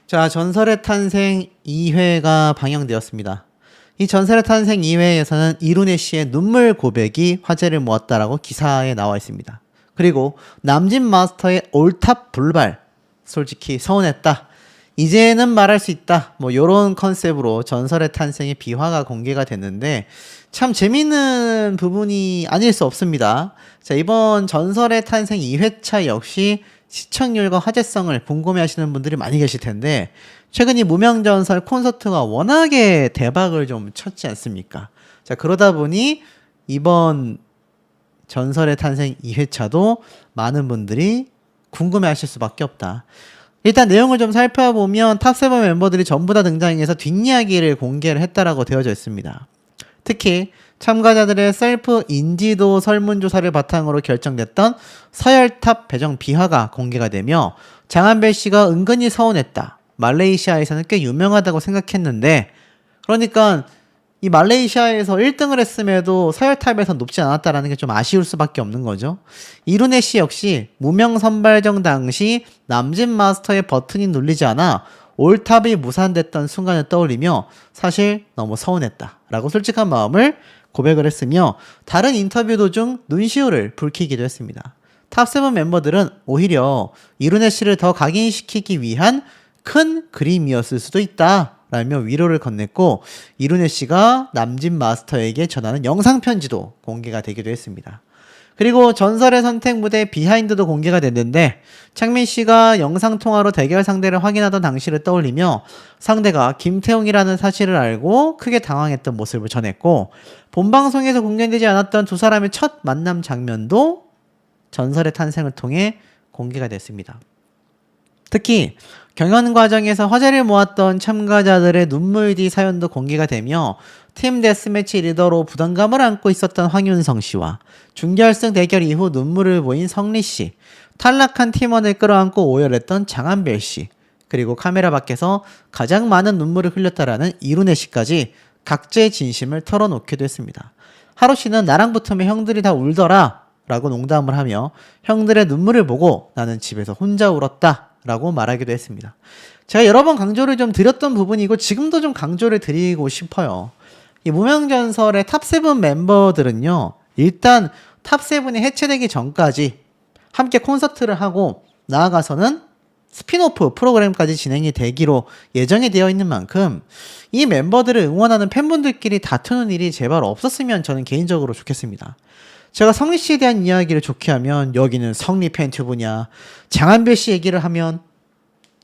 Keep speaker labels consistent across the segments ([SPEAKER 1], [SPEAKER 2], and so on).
[SPEAKER 1] 자, 전설의 탄생 2회가 방영되었습니다. 이 전설의 탄생 2회에서는 이룬혜 씨의 눈물 고백이 화제를 모았다라고 기사에 나와 있습니다. 그리고 남진 마스터의 올탑 불발, 솔직히 서운했다. 이제는 말할 수 있다. 뭐 요런 컨셉으로 전설의 탄생의 비화가 공개가 됐는데 참 재미있는 부분이 아닐 수 없습니다. 자, 이번 전설의 탄생 2회차 역시 시청률과 화제성을 궁금해하시는 분들이 많이 계실 텐데 최근 이 무명전설 콘서트가 워낙에 대박을 좀 쳤지 않습니까? 자, 그러다 보니 이번 전설의 탄생 2회차도 많은 분들이 궁금해하실 수밖에 없다. 일단 내용을 좀 살펴보면 탑7 멤버들이 전부 다 등장해서 뒷이야기를 공개를 했다라고 되어져 있습니다. 특히 참가자들의 셀프 인지도 설문조사를 바탕으로 결정됐던 서열탑 배정 비화가 공개가 되며 장한별 씨가 은근히 서운했다. 말레이시아에서는 꽤 유명하다고 생각했는데 그러니까 이 말레이시아에서 1등을 했음에도 서열탑에서 높지 않았다라는 게 좀 아쉬울 수밖에 없는 거죠. 이룬혜 씨 역시 무명 선발정 당시 남진 마스터의 버튼이 눌리지 않아 올탑이 무산됐던 순간을 떠올리며 사실 너무 서운했다 라고 솔직한 마음을 고백을 했으며 다른 인터뷰 중 눈시울을 붉히기도 했습니다. 탑7 멤버들은 오히려 이룬혜 씨를 더 각인시키기 위한 큰 그림이었을 수도 있다 라며 위로를 건넸고 이룬혜 씨가 남진 마스터에게 전하는 영상 편지도 공개가 되기도 했습니다. 그리고 전설의 선택 무대 비하인드도 공개가 됐는데 창민 씨가 영상통화로 대결 상대를 확인하던 당시를 떠올리며 상대가 김태웅이라는 사실을 알고 크게 당황했던 모습을 전했고 본방송에서 공개되지 않았던 두 사람의 첫 만남 장면도 전설의 탄생을 통해 공개가 됐습니다. 특히 경연 과정에서 화제를 모았던 참가자들의 눈물디 사연도 공개가 되며 팀 데스매치 리더로 부담감을 안고 있었던 황윤성 씨와 준결승 대결 이후 눈물을 보인 성리 씨, 탈락한 팀원을 끌어안고 오열했던 장한별 씨, 그리고 카메라 밖에서 가장 많은 눈물을 흘렸다라는 이룬혜 씨까지 각자의 진심을 털어놓기도 했습니다. 하루 씨는 나랑 붙으면 형들이 다 울더라 라고 농담을 하며 형들의 눈물을 보고 나는 집에서 혼자 울었다 라고 말하기도 했습니다. 제가 여러 번 강조를 좀 드렸던 부분이고 지금도 좀 강조를 드리고 싶어요. 이 무명전설의 탑7 멤버들은요, 일단 탑7이 해체되기 전까지 함께 콘서트를 하고 나아가서는 스피노프 프로그램까지 진행이 되기로 예정이 되어 있는 만큼 이 멤버들을 응원하는 팬분들끼리 다투는 일이 제발 없었으면 저는 개인적으로 좋겠습니다. 제가 성리 씨에 대한 이야기를 좋게 하면 여기는 성리 팬튜브냐, 장한별 씨 얘기를 하면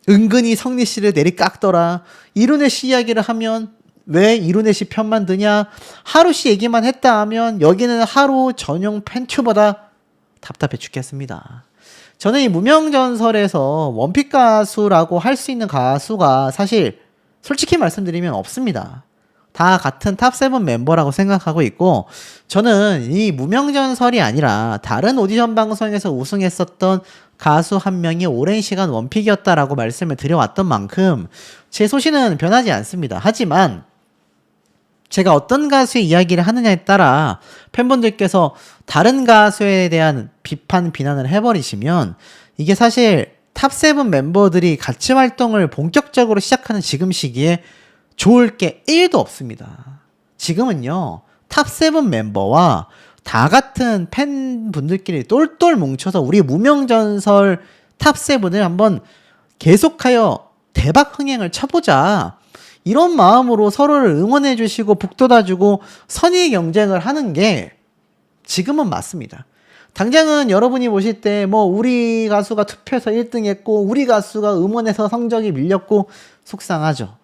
[SPEAKER 1] 은근히 성리 씨를 내리깎더라, 이룬혜 씨 이야기를 하면 왜 이룬혜 씨 편만 드냐, 하루 씨 얘기만 했다 하면 여기는 하루 전용 팬튜버다. 답답해 죽겠습니다. 저는 이 무명전설에서 원픽 가수라고 할 수 있는 가수가 사실 솔직히 말씀드리면 없습니다. 다 같은 탑7 멤버라고 생각하고 있고 저는 이 무명전설이 아니라 다른 오디션 방송에서 우승했었던 가수 한 명이 오랜 시간 원픽이었다라고 말씀을 드려왔던 만큼 제 소신은 변하지 않습니다. 하지만 제가 어떤 가수의 이야기를 하느냐에 따라 팬분들께서 다른 가수에 대한 비판, 비난을 해버리시면 이게 사실 탑7 멤버들이 같이 활동을 본격적으로 시작하는 지금 시기에 좋을 게 1도 없습니다. 지금은요, 탑7 멤버와 다 같은 팬분들끼리 똘똘 뭉쳐서 우리 무명전설 탑7을 한번 계속하여 대박 흥행을 쳐보자. 이런 마음으로 서로를 응원해 주시고 북돋아 주고 선의 경쟁을 하는 게 지금은 맞습니다. 당장은 여러분이 보실 때 뭐 우리 가수가 투표해서 1등 했고 우리 가수가 음원에서 성적이 밀렸고 속상하죠.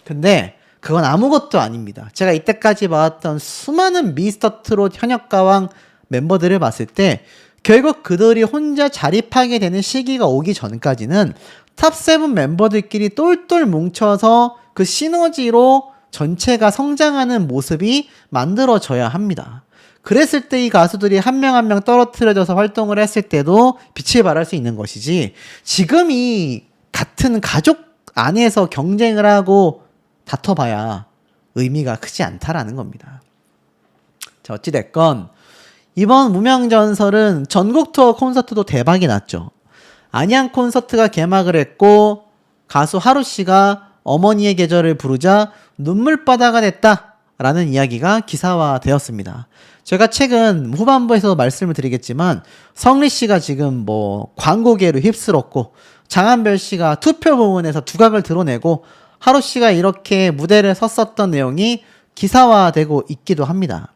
[SPEAKER 1] 근데 그건 아무것도 아닙니다. 제가 이때까지 봐왔던 수많은 미스터 트롯 현역가왕 멤버들을 봤을 때 결국 그들이 혼자 자립하게 되는 시기가 오기 전까지는 탑7 멤버들끼리 똘똘 뭉쳐서 그 시너지로 전체가 성장하는 모습이 만들어져야 합니다. 그랬을 때 이 가수들이 한 명 한 명 떨어뜨려져서 활동을 했을 때도 빛을 발할 수 있는 것이지 지금 이 같은 가족 안에서 경쟁을 하고 다퉈봐야 의미가 크지 않다라는 겁니다. 자, 어찌됐건 이번 무명전설은 전국 투어 콘서트도 대박이 났죠. 안양 콘서트가 개막을 했고 가수 하루 씨가 어머니의 계절을 부르자 눈물바다가 됐다라는 이야기가 기사화되었습니다. 제가 최근 후반부에서 말씀을 드리겠지만 성리 씨가 지금 뭐 광고계로 휩쓸었고 장한별 씨가 투표 부분에서 두각을 드러내고 하루 씨가 이렇게 무대를 섰었던 내용이 기사화되고 있기도 합니다.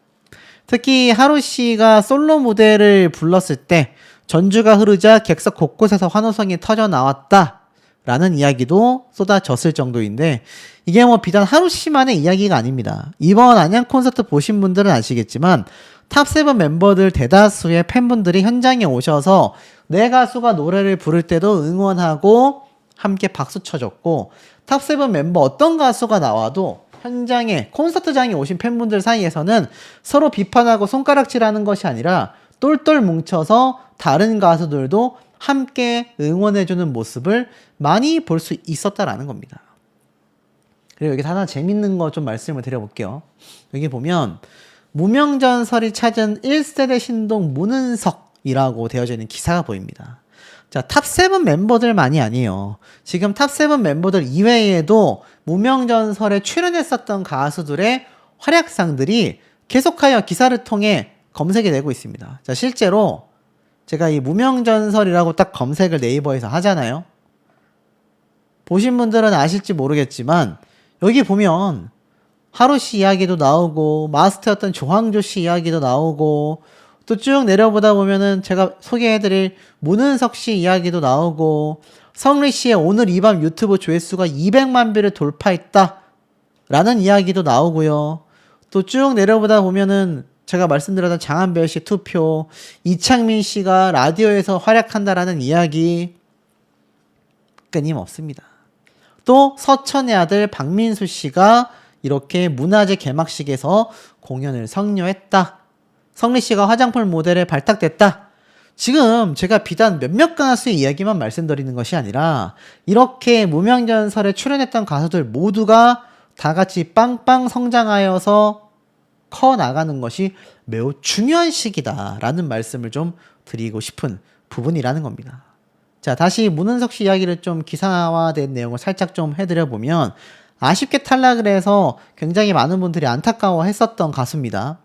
[SPEAKER 1] 특히 하루 씨가 솔로 무대를 불렀을 때 전주가 흐르자 객석 곳곳에서 환호성이 터져 나왔다라는 이야기도 쏟아졌을 정도인데 이게 뭐 비단 하루 씨만의 이야기가 아닙니다. 이번 안양 콘서트 보신 분들은 아시겠지만 탑7 멤버들 대다수의 팬분들이 현장에 오셔서 내 가수가 노래를 부를 때도 응원하고 함께 박수 쳐줬고 탑7 멤버 어떤 가수가 나와도 현장에 콘서트장에 오신 팬분들 사이에서는 서로 비판하고 손가락질하는 것이 아니라 똘똘 뭉쳐서 다른 가수들도 함께 응원해주는 모습을 많이 볼 수 있었다라는 겁니다. 그리고 여기 하나 재밌는 거 좀 말씀을 드려볼게요. 여기 보면 무명전설이 찾은 1세대 신동 문은석이라고 되어져 있는 기사가 보입니다. 자, 탑7 멤버들만이 아니에요. 지금 탑7 멤버들 이외에도 무명전설에 출연했었던 가수들의 활약상들이 계속하여 기사를 통해 검색이 되고 있습니다. 자, 실제로 제가 이 무명전설이라고 딱 검색을 네이버에서 하잖아요. 보신 분들은 아실지 모르겠지만 여기 보면 하루 씨 이야기도 나오고 마스터였던 조항조 씨 이야기도 나오고 또 쭉 내려보다 보면은 제가 소개해드릴 문은석 씨 이야기도 나오고 성리 씨의 오늘 이 밤 유튜브 조회수가 200만 뷰를 돌파했다 라는 이야기도 나오고요. 또 쭉 내려보다 보면은 제가 말씀드렸던 장한별 씨 투표, 이창민 씨가 라디오에서 활약한다라는 이야기 끊임없습니다. 또 서천의 아들 박민수 씨가 이렇게 문화재 개막식에서 공연을 성료했다. 성리 씨가 화장품 모델에 발탁됐다. 지금 제가 비단 몇몇 가수의 이야기만 말씀드리는 것이 아니라 이렇게 무명전설에 출연했던 가수들 모두가 다 같이 빵빵 성장하여서 커 나가는 것이 매우 중요한 시기다라는 말씀을 좀 드리고 싶은 부분이라는 겁니다. 자, 다시 문은석 씨 이야기를 좀 기사화된 내용을 살짝 좀 해드려 보면 아쉽게 탈락을 해서 굉장히 많은 분들이 안타까워 했었던 가수입니다.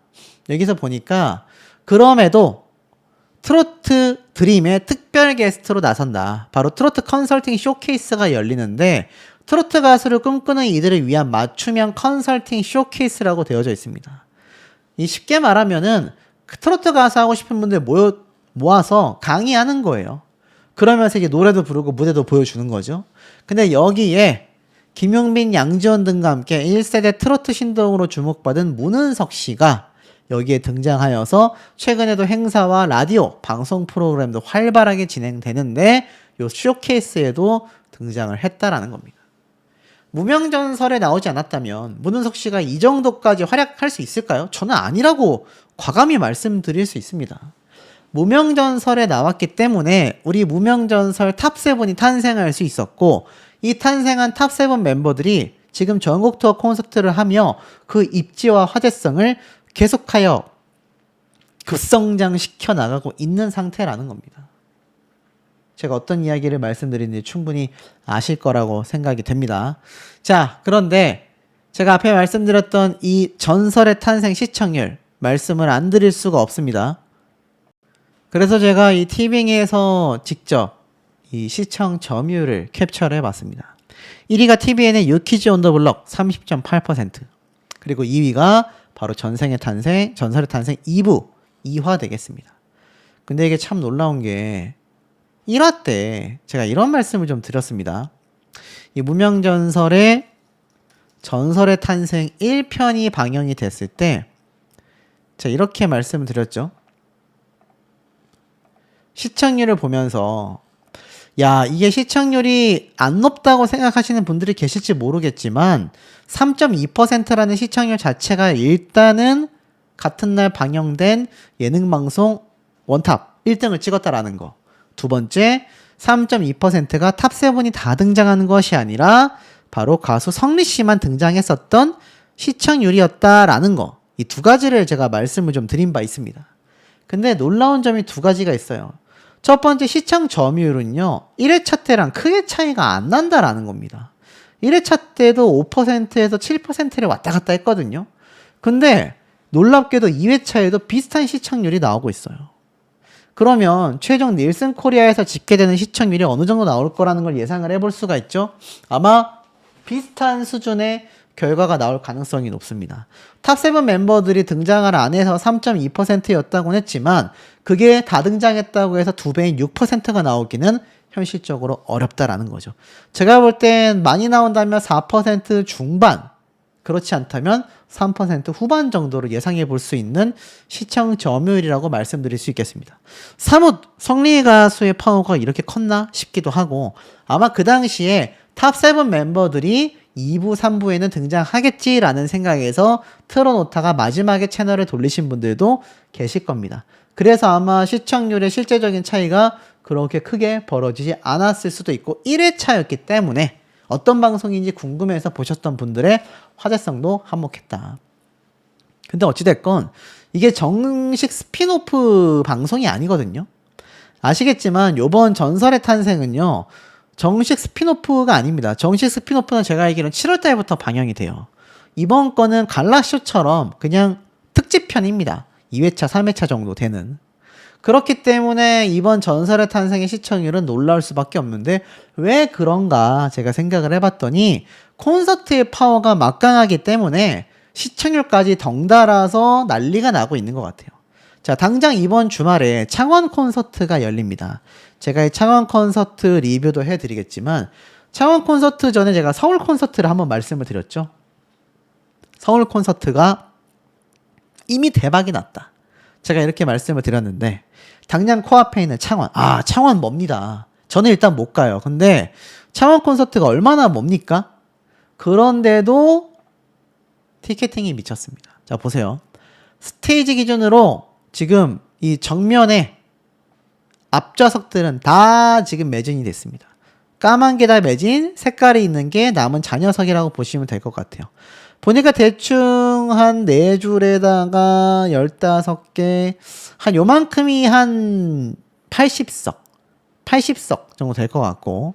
[SPEAKER 1] 여기서 보니까 그럼에도 트로트 드림의 특별 게스트로 나선다. 바로 트로트 컨설팅 쇼케이스가 열리는데 트로트 가수를 꿈꾸는 이들을 위한 맞춤형 컨설팅 쇼케이스라고 되어져 있습니다. 이 쉽게 말하면은 트로트 가수 하고 싶은 분들 모아서 강의하는 거예요. 그러면서 이제 노래도 부르고 무대도 보여주는 거죠. 근데 여기에 김용빈, 양지원 등과 함께 1세대 트로트 신동으로 주목받은 문은석 씨가 여기에 등장하여서 최근에도 행사와 라디오, 방송 프로그램도 활발하게 진행되는데 이 쇼케이스에도 등장을 했다라는 겁니다. 무명전설에 나오지 않았다면 문은석 씨가 이 정도까지 활약할 수 있을까요? 저는 아니라고 과감히 말씀드릴 수 있습니다. 무명전설에 나왔기 때문에 우리 무명전설 탑7이 탄생할 수 있었고 이 탄생한 탑7 멤버들이 지금 전국 투어 콘서트를 하며 그 입지와 화제성을 계속하여 급성장시켜 나가고 있는 상태라는 겁니다. 제가 어떤 이야기를 말씀드리는지 충분히 아실 거라고 생각이 됩니다. 자, 그런데 제가 앞에 말씀드렸던 이 전설의 탄생 시청률 말씀을 안 드릴 수가 없습니다. 그래서 제가 이 티빙에서 직접 이 시청 점유율을 캡처를 해봤습니다. 1위가 TVN의 유키즈 온 더 블럭 30.8%, 그리고 2위가 바로 전설의 탄생 2부 2화 되겠습니다. 근데 이게 참 놀라운 게 1화 때 제가 이런 말씀을 좀 드렸습니다. 이 무명전설의 전설의 탄생 1편이 방영이 됐을 때 제가 이렇게 말씀을 드렸죠. 시청률을 보면서 야, 이게 시청률이 안 높다고 생각하시는 분들이 계실지 모르겠지만 3.2%라는 시청률 자체가 일단은 같은 날 방영된 예능방송 원탑 1등을 찍었다라는 거. 두 번째, 3.2%가 탑7이 다 등장하는 것이 아니라 바로 가수 성리 씨만 등장했었던 시청률이었다라는 거. 이 두 가지를 제가 말씀을 좀 드린 바 있습니다. 근데 놀라운 점이 두 가지가 있어요. 첫 번째 시청 점유율은요. 1회차 때랑 크게 차이가 안 난다라는 겁니다. 1회차 때도 5%에서 7%를 왔다 갔다 했거든요. 근데 놀랍게도 2회차에도 비슷한 시청률이 나오고 있어요. 그러면 최종 닐슨 코리아에서 집계되는 시청률이 어느 정도 나올 거라는 걸 예상을 해볼 수가 있죠. 아마 비슷한 수준의 결과가 나올 가능성이 높습니다. 탑7 멤버들이 등장을 안 해서 3.2%였다고 했지만 그게 다 등장했다고 해서 2배인 6%가 나오기는 현실적으로 어렵다라는 거죠. 제가 볼 땐 많이 나온다면 4% 중반, 그렇지 않다면 3% 후반 정도로 예상해 볼 수 있는 시청 점유율이라고 말씀드릴 수 있겠습니다. 사뭇 성리 가수의 파워가 이렇게 컸나 싶기도 하고 아마 그 당시에 탑7 멤버들이 2부, 3부에는 등장하겠지라는 생각에서 틀어놓다가 마지막에 채널을 돌리신 분들도 계실 겁니다. 그래서 아마 시청률의 실제적인 차이가 그렇게 크게 벌어지지 않았을 수도 있고 1회차였기 때문에 어떤 방송인지 궁금해서 보셨던 분들의 화제성도 한몫했다. 근데 어찌됐건 이게 정식 스피노프 방송이 아니거든요. 아시겠지만 요번 전설의 탄생은요. 정식 스피노프가 아닙니다. 정식 스피노프는 제가 알기로는 7월 달부터 방영이 돼요. 이번 거는 갈라쇼처럼 그냥 특집편입니다. 2회차, 3회차 정도 되는. 그렇기 때문에 이번 전설의 탄생의 시청률은 놀라울 수밖에 없는데 왜 그런가 제가 생각을 해봤더니 콘서트의 파워가 막강하기 때문에 시청률까지 덩달아서 난리가 나고 있는 것 같아요. 자, 당장 이번 주말에 창원 콘서트가 열립니다. 제가 이 창원 콘서트 리뷰도 해드리겠지만 창원 콘서트 전에 제가 서울 콘서트를 한번 말씀을 드렸죠. 서울 콘서트가 이미 대박이 났다. 제가 이렇게 말씀을 드렸는데 당장 코앞에 있는 창원. 아, 창원 멉니다. 저는 일단 못 가요. 근데 창원 콘서트가 얼마나 멉니까? 그런데도 티켓팅이 미쳤습니다. 자, 보세요. 스테이지 기준으로 지금 이 정면에 앞좌석들은 다 지금 매진이 됐습니다. 까만 게 다 매진, 색깔이 있는 게 남은 잔여석이라고 보시면 될 것 같아요. 보니까 대충 한 4줄에다가 15개, 한 요만큼이 한 80석 정도 될 것 같고,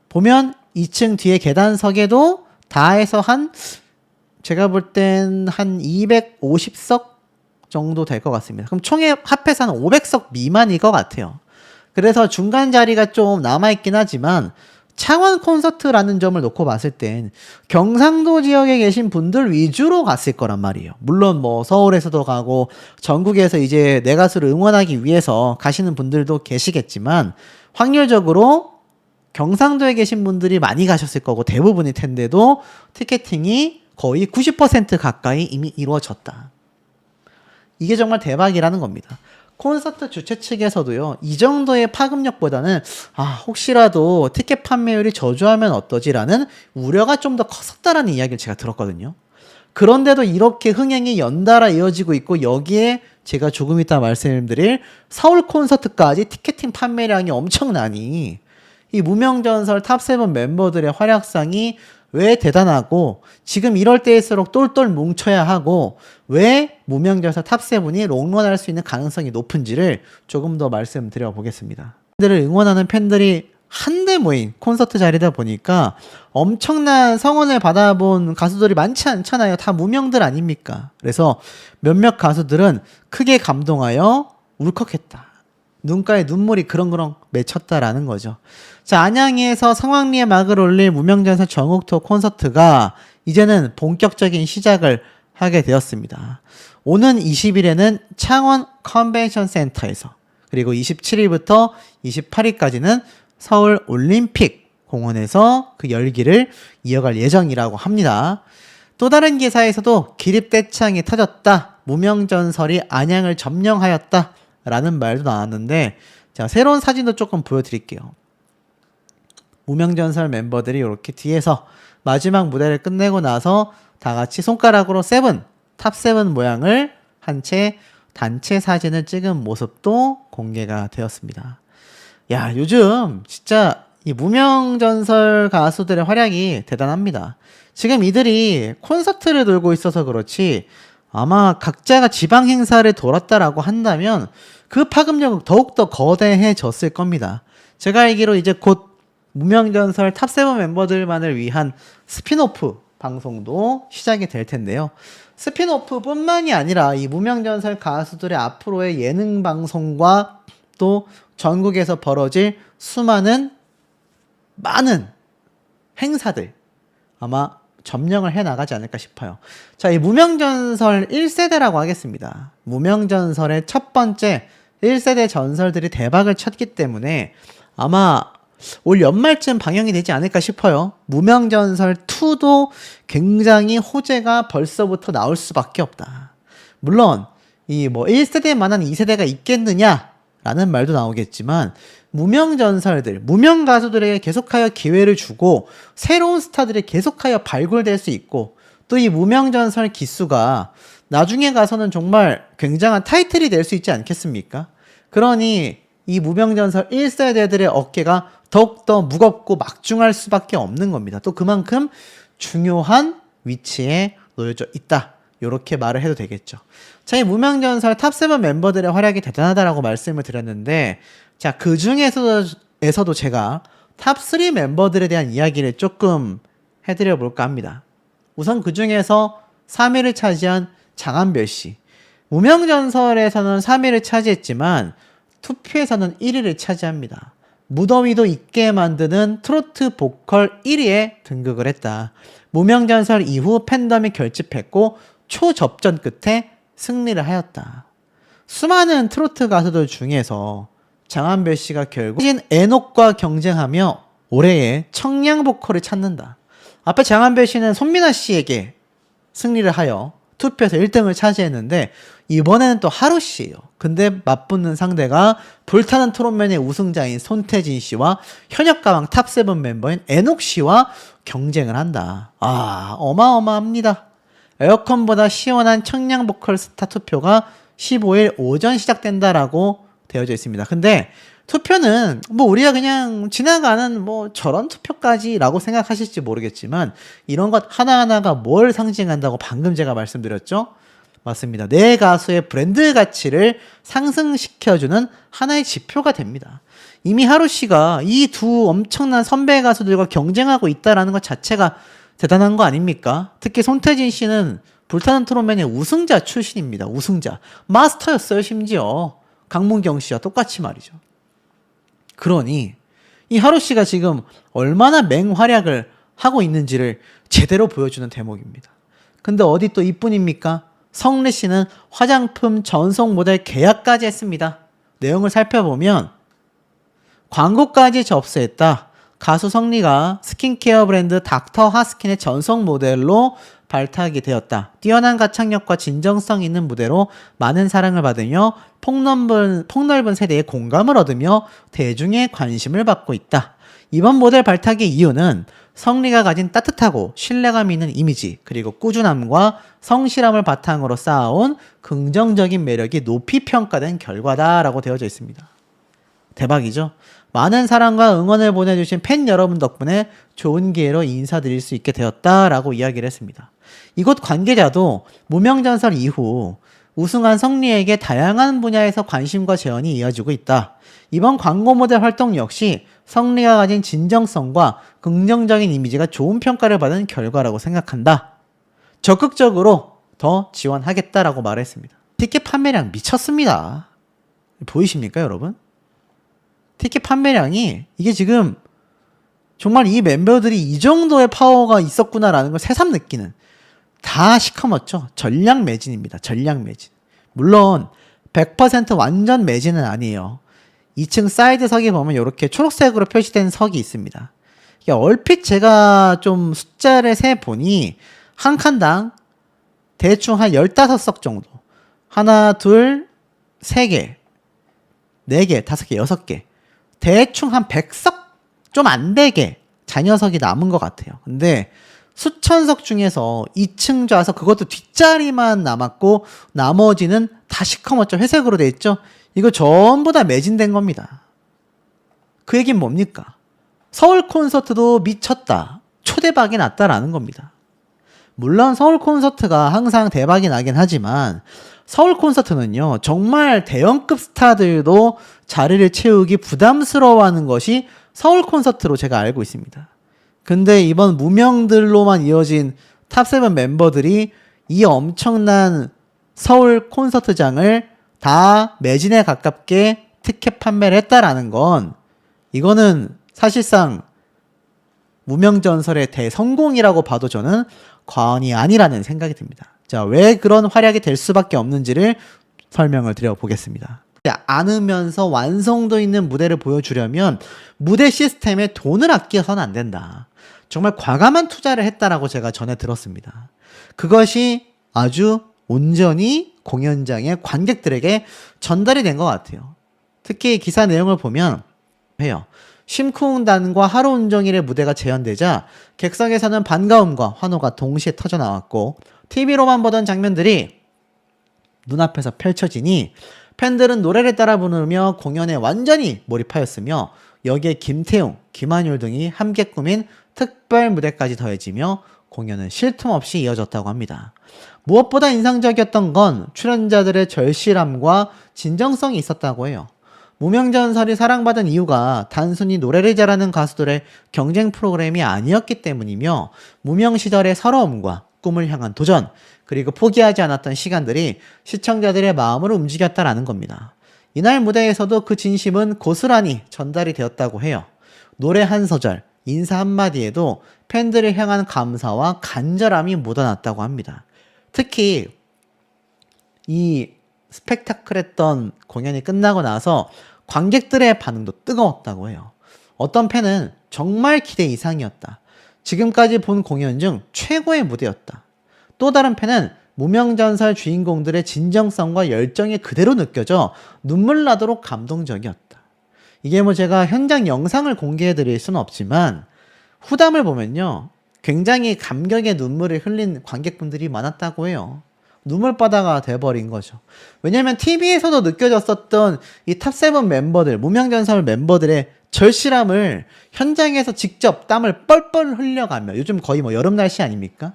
[SPEAKER 1] 보면 2층 뒤에 계단석에도 다 해서 제가 볼 땐 한 250석 정도 될 것 같습니다. 그럼 총에 합해서 한 500석 미만일 것 같아요. 그래서 중간 자리가 좀 남아있긴 하지만 창원 콘서트라는 점을 놓고 봤을 땐 경상도 지역에 계신 분들 위주로 갔을 거란 말이에요. 물론 뭐 서울에서도 가고 전국에서 이제 내 가수를 응원하기 위해서 가시는 분들도 계시겠지만 확률적으로 경상도에 계신 분들이 많이 가셨을 거고 대부분일 텐데도 티켓팅이 거의 90% 가까이 이미 이루어졌다. 이게 정말 대박이라는 겁니다. 콘서트 주최 측에서도요, 이 정도의 파급력보다는, 혹시라도 티켓 판매율이 저조하면 어떠지라는 우려가 좀 더 컸었다라는 이야기를 제가 들었거든요. 그런데도 이렇게 흥행이 연달아 이어지고 있고, 여기에 제가 조금 이따 말씀드릴 서울 콘서트까지 티켓팅 판매량이 엄청나니, 이 무명전설 탑7 멤버들의 활약상이 왜 대단하고 지금 이럴 때일수록 똘똘 뭉쳐야 하고 왜 무명전설 탑7이 롱런할 수 있는 가능성이 높은지를 조금 더 말씀드려 보겠습니다. 팬들을 응원하는 팬들이 한데 모인 콘서트 자리다 보니까 엄청난 성원을 받아본 가수들이 많지 않잖아요. 다 무명들 아닙니까? 그래서 몇몇 가수들은 크게 감동하여 울컥했다. 눈가에 눈물이 그렁그렁 맺혔다라는 거죠. 자, 안양에서 성황리에 막을 올릴 무명전설 전국투어 콘서트가 이제는 본격적인 시작을 하게 되었습니다. 오는 20일에는 창원 컨벤션 센터에서 그리고 27일부터 28일까지는 서울 올림픽 공원에서 그 열기를 이어갈 예정이라고 합니다. 또 다른 기사에서도 기립대창이 터졌다. 무명전설이 안양을 점령하였다. 라는 말도 나왔는데 자, 새로운 사진도 조금 보여드릴게요. 무명전설 멤버들이 이렇게 뒤에서 마지막 무대를 끝내고 나서 다 같이 손가락으로 탑7 모양을 한 채 단체 사진을 찍은 모습도 공개가 되었습니다. 야, 요즘 진짜 이 무명전설 가수들의 활약이 대단합니다. 지금 이들이 콘서트를 돌고 있어서 그렇지 아마 각자가 지방 행사를 돌았다라고 한다면 그 파급력은 더욱더 거대해졌을 겁니다. 제가 알기로 이제 곧 무명전설 탑7 멤버들만을 위한 스피노프 방송도 시작이 될 텐데요. 스피노프뿐만이 아니라 이 무명전설 가수들의 앞으로의 예능 방송과 또 전국에서 벌어질 수많은 많은 행사들 아마 점령을 해나가지 않을까 싶어요. 자, 이 무명전설 1세대라고 하겠습니다. 무명전설의 첫 번째 1세대 전설들이 대박을 쳤기 때문에 아마 올 연말쯤 방영이 되지 않을까 싶어요. 무명전설 2도 굉장히 호재가 벌써부터 나올 수밖에 없다. 물론 이 뭐 1세대만한 2세대가 있겠느냐라는 말도 나오겠지만 무명전설들, 무명 가수들에게 계속하여 기회를 주고 새로운 스타들이 계속하여 발굴될 수 있고 또 이 무명전설 기수가 나중에 가서는 정말 굉장한 타이틀이 될 수 있지 않겠습니까? 그러니 이 무명전설 1세대들의 어깨가 더욱더 무겁고 막중할 수밖에 없는 겁니다. 또 그만큼 중요한 위치에 놓여져 있다. 이렇게 말을 해도 되겠죠. 자, 이 무명전설 탑7 멤버들의 활약이 대단하다라고 말씀을 드렸는데 자, 그 중에서도 제가 탑3 멤버들에 대한 이야기를 조금 해드려 볼까 합니다. 우선 그 중에서 3위를 차지한 장한별 씨. 무명전설에서는 3위를 차지했지만 투표에서는 1위를 차지합니다. 무더위도 있게 만드는 트로트 보컬 1위에 등극을 했다. 무명전설 이후 팬덤이 결집했고 초접전 끝에 승리를 하였다. 수많은 트로트 가수들 중에서 장한별 씨가 결국 에녹과 경쟁하며 올해의 청량 보컬을 찾는다. 앞에 장한별 씨는 손민아 씨에게 승리를 하여 투표에서 1등을 차지했는데 이번에는 또 하루 씨예요. 근데 맞붙는 상대가 불타는 트롯맨의 우승자인 손태진 씨와 현역가왕 탑7 멤버인 에녹 씨와 경쟁을 한다. 아, 어마어마합니다. 에어컨보다 시원한 청량 보컬 스타 투표가 15일 오전 시작된다라고 되어져 있습니다. 근데 투표는 뭐 우리가 그냥 지나가는 뭐 저런 투표까지라고 생각하실지 모르겠지만 이런 것 하나하나가 뭘 상징한다고 방금 제가 말씀드렸죠? 맞습니다. 내 가수의 브랜드 가치를 상승시켜주는 하나의 지표가 됩니다. 이미 하루 씨가 이 두 엄청난 선배 가수들과 경쟁하고 있다는 것 자체가 대단한 거 아닙니까? 특히 손태진 씨는 불타는 트롯맨의 우승자 출신입니다. 우승자. 마스터였어요, 심지어. 강문경 씨와 똑같이 말이죠. 그러니 이 하루 씨가 지금 얼마나 맹활약을 하고 있는지를 제대로 보여주는 대목입니다. 근데 어디 또 이뿐입니까? 성래 씨는 화장품 전속 모델 계약까지 했습니다. 내용을 살펴보면 광고까지 접수했다. 가수 성리가 스킨케어 브랜드 닥터 하스킨의 전속 모델로 발탁이 되었다. 뛰어난 가창력과 진정성 있는 무대로 많은 사랑을 받으며 폭넓은 세대의 공감을 얻으며 대중의 관심을 받고 있다. 이번 모델 발탁의 이유는 성리가 가진 따뜻하고 신뢰감 있는 이미지 그리고 꾸준함과 성실함을 바탕으로 쌓아온 긍정적인 매력이 높이 평가된 결과다라고 되어져 있습니다. 대박이죠? 많은 사랑과 응원을 보내주신 팬 여러분 덕분에 좋은 기회로 인사드릴 수 있게 되었다라고 이야기를 했습니다. 이곳 관계자도 무명전설 이후 우승한 성리에게 다양한 분야에서 관심과 재현이 이어지고 있다. 이번 광고 모델 활동 역시 성리가 가진 진정성과 긍정적인 이미지가 좋은 평가를 받은 결과라고 생각한다. 적극적으로 더 지원하겠다라고 말했습니다. 티켓 판매량 미쳤습니다. 보이십니까, 여러분? 티켓 판매량이 이게 지금 정말 이 멤버들이 이 정도의 파워가 있었구나라는 걸 새삼 느끼는 다 시커멓죠. 전량 매진입니다. 전량 매진. 물론 100% 완전 매진은 아니에요. 2층 사이드석에 보면 이렇게 초록색으로 표시된 석이 있습니다. 얼핏 제가 좀 숫자를 세보니 한 칸당 대충 한 15석 정도. 하나, 둘, 3개, 4개, 5개, 6개. 대충 한 100석 좀 안 되게 잔여석이 남은 것 같아요. 근데 수천석 중에서 2층 좌석 그것도 뒷자리만 남았고 나머지는 다 시커멓죠. 회색으로 돼 있죠. 이거 전부 다 매진된 겁니다. 그 얘기는 뭡니까? 서울 콘서트도 미쳤다. 초대박이 났다라는 겁니다. 물론 서울 콘서트가 항상 대박이 나긴 하지만 서울 콘서트는요, 정말 대형급 스타들도 자리를 채우기 부담스러워하는 것이 서울 콘서트로 제가 알고 있습니다. 근데 이번 무명들로만 이어진 탑7 멤버들이 이 엄청난 서울 콘서트장을 다 매진에 가깝게 티켓 판매를 했다라는 건 이거는 사실상 무명전설의 대성공이라고 봐도 저는 과언이 아니라는 생각이 듭니다. 자, 왜 그런 활약이 될 수밖에 없는지를 설명을 드려보겠습니다. 않으면서 완성도 있는 무대를 보여주려면 무대 시스템에 돈을 아껴서는 안 된다. 정말 과감한 투자를 했다라고 제가 전에 들었습니다. 그것이 아주 온전히 공연장의 관객들에게 전달이 된 것 같아요. 특히 기사 내용을 보면 해요. 심쿵단과 하루 온종일의 무대가 재현되자 객석에서는 반가움과 환호가 동시에 터져 나왔고 TV로만 보던 장면들이 눈앞에서 펼쳐지니 팬들은 노래를 따라 부르며 공연에 완전히 몰입하였으며 여기에 김태웅, 김한율 등이 함께 꾸민 특별 무대까지 더해지며 공연은 쉴 틈 없이 이어졌다고 합니다. 무엇보다 인상적이었던 건 출연자들의 절실함과 진정성이 있었다고 해요. 무명전설이 사랑받은 이유가 단순히 노래를 잘하는 가수들의 경쟁 프로그램이 아니었기 때문이며 무명 시절의 서러움과 꿈을 향한 도전, 그리고 포기하지 않았던 시간들이 시청자들의 마음을 움직였다라는 겁니다. 이날 무대에서도 그 진심은 고스란히 전달이 되었다고 해요. 노래 한 소절, 인사 한마디에도 팬들을 향한 감사와 간절함이 묻어났다고 합니다. 특히 이 스펙타클했던 공연이 끝나고 나서 관객들의 반응도 뜨거웠다고 해요. 어떤 팬은 정말 기대 이상이었다. 지금까지 본 공연 중 최고의 무대였다. 또 다른 팬은 무명전설 주인공들의 진정성과 열정이 그대로 느껴져 눈물 나도록 감동적이었다. 이게 뭐 제가 현장 영상을 공개해 드릴 수는 없지만 후담을 보면요, 굉장히 감격의 눈물을 흘린 관객분들이 많았다고 해요. 눈물바다가 돼버린 거죠. 왜냐면 TV에서도 느껴졌었던 이 탑7 멤버들, 무명전설 멤버들의 절실함을 현장에서 직접 땀을 뻘뻘 흘려가며, 요즘 거의 뭐 여름 날씨 아닙니까?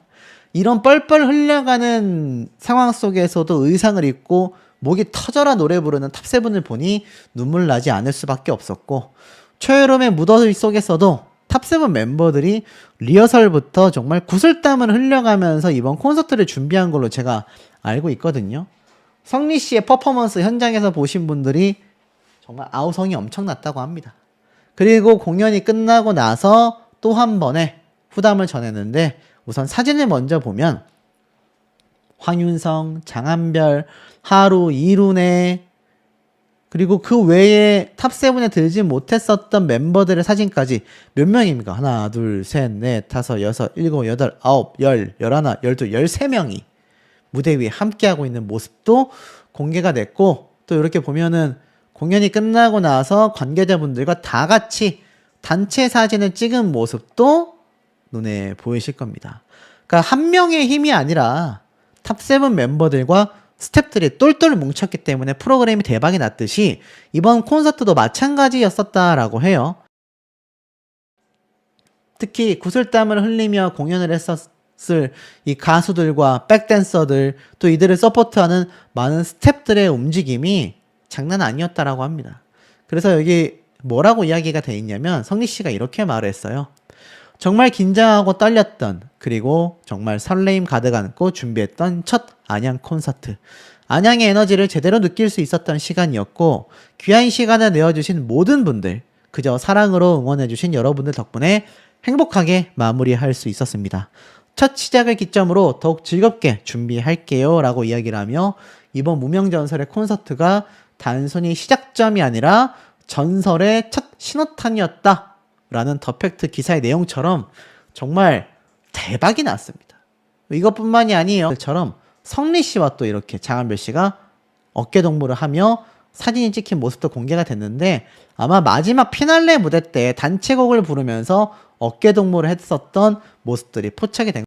[SPEAKER 1] 이런 뻘뻘 흘려가는 상황 속에서도 의상을 입고 목이 터져라 노래 부르는 탑7을 보니 눈물 나지 않을 수밖에 없었고, 초여름의 무더위 속에서도 탑7 멤버들이 리허설부터 정말 구슬땀을 흘려가면서 이번 콘서트를 준비한 걸로 제가 알고 있거든요. 성리 씨의 퍼포먼스 현장에서 보신 분들이 정말 아우성이 엄청났다고 합니다. 그리고 공연이 끝나고 나서 또 한 번의 후담을 전했는데, 우선 사진을 먼저 보면 황윤성, 장한별, 하루, 이룬에, 그리고 그 외에 탑7에 들지 못했었던 멤버들의 사진까지 몇 명입니까? 하나, 둘, 셋, 넷, 다섯, 여섯, 일곱, 여덟, 아홉, 열, 열하나, 열둘, 13명이 무대 위에 함께하고 있는 모습도 공개가 됐고, 또 이렇게 보면은 공연이 끝나고 나서 관계자분들과 다 같이 단체 사진을 찍은 모습도 눈에 보이실 겁니다. 그러니까 한 명의 힘이 아니라 탑7 멤버들과 스태프들이 똘똘 뭉쳤기 때문에 프로그램이 대박이 났듯이 이번 콘서트도 마찬가지였었다라고 해요. 특히 구슬땀을 흘리며 공연을 했었을 이 가수들과 백댄서들, 또 이들을 서포트하는 많은 스태프들의 움직임이 장난 아니었다라고 합니다. 그래서 여기 뭐라고 이야기가 돼 있냐면 성리 씨가 이렇게 말을 했어요. 정말 긴장하고 떨렸던, 그리고 정말 설레임 가득 안고 준비했던 첫 안양 콘서트. 안양의 에너지를 제대로 느낄 수 있었던 시간이었고, 귀한 시간을 내어주신 모든 분들, 그저 사랑으로 응원해주신 여러분들 덕분에 행복하게 마무리할 수 있었습니다. 첫 시작을 기점으로 더욱 즐겁게 준비할게요 라고 이야기를 하며, 이번 무명전설의 콘서트가 단순히 시작점이 아니라 전설의 첫 신호탄이었다 라는 더팩트 기사의 내용처럼 정말 대박이 났습니다. 이것뿐만이 아니에요. 처럼 성리 씨와 또 이렇게 장한별 씨가 어깨 동무를 하며 사진이 찍힌 모습도 공개가 됐는데, 아마 마지막 피날레 무대 때 단체곡을 부르면서 어깨 동무를 했었던 모습들이 포착이 된